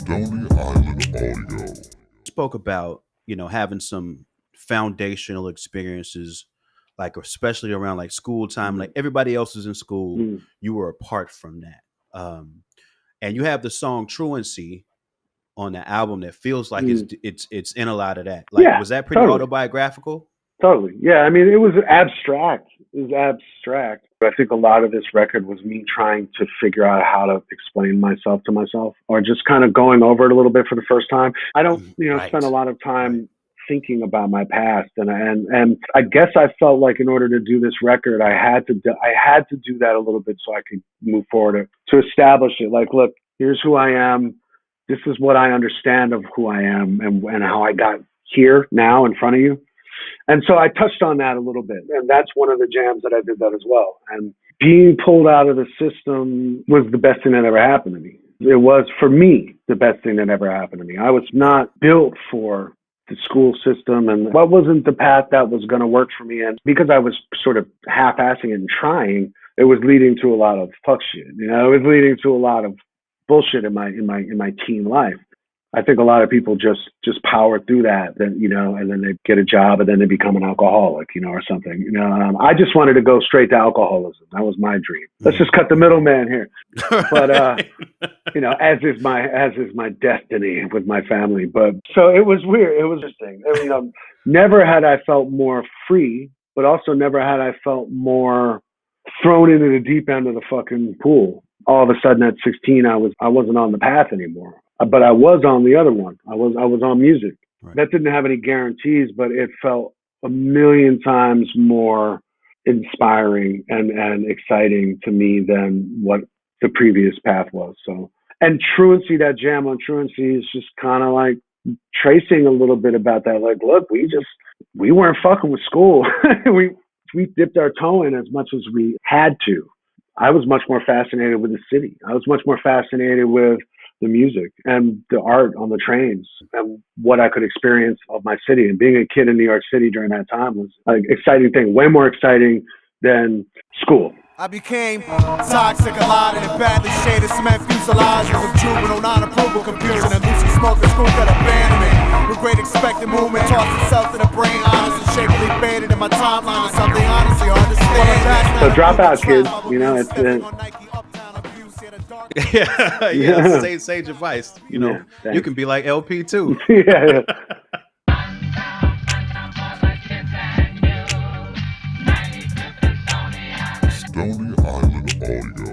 Stony Island Audio. Spoke about having some foundational experiences, like especially around like school time. Like everybody else is in school, you were apart from that. And you have the song Truancy on the album that feels like it's in a lot of that. Like, Yeah, was that pretty totally. Autobiographical? Totally. Yeah, I mean, it was abstract. I think a lot of this record was me trying to figure out how to explain myself to myself, or just kind of going over it a little bit for the first time. I don't, Right. spend a lot of time thinking about my past, and I guess I felt like in order to do this record, I had to do that a little bit so I could move forward to establish it. Like, look, here's who I am. This is what I understand of who I am and how I got here now in front of you. And so I touched on that a little bit. And that's one of the jams that I did that as well. And being pulled out of the system was the best thing that ever happened to me. It was, for me, the best thing that ever happened to me. I was not built for the school system, and what wasn't the path that was going to work for me. And because I was sort of half-assing it and trying, it was leading to a lot of fuck shit. It was leading to a lot of bullshit in my teen life. I think a lot of people just power through that, then and then they get a job and then they become an alcoholic, or something. I just wanted to go straight to alcoholism. That was my dream. Let's just cut the middleman here. But as is my destiny with my family. But so it was weird. It was interesting. Never had I felt more free, but also never had I felt more thrown into the deep end of the fucking pool. All of a sudden at 16, I wasn't on the path anymore. But I was on the other one. I was on music. Right. That didn't have any guarantees, but it felt a million times more inspiring and exciting to me than what the previous path was. So, and Truancy, that jam on Truancy is just kind of like tracing a little bit about that. Like, look, we weren't fucking with school. we dipped our toe in as much as we had to. I was much more fascinated with the city. I was much more fascinated with the music and the art on the trains and what I could experience of my city. And being a kid in New York City during that time was an exciting thing, way more exciting than school. I became toxic, allotted, and badly shaded cement fuselages of juvenile non-approval confusion and Lucy smoke at school that abandoned me. With great expected movement tossed itself to the brain, honest and shapely faded in my timeline is something honestly hard to stand. So drop out, kids. Yeah. Sage advice. You can be like El-P too. Yeah. Stony Island Audio.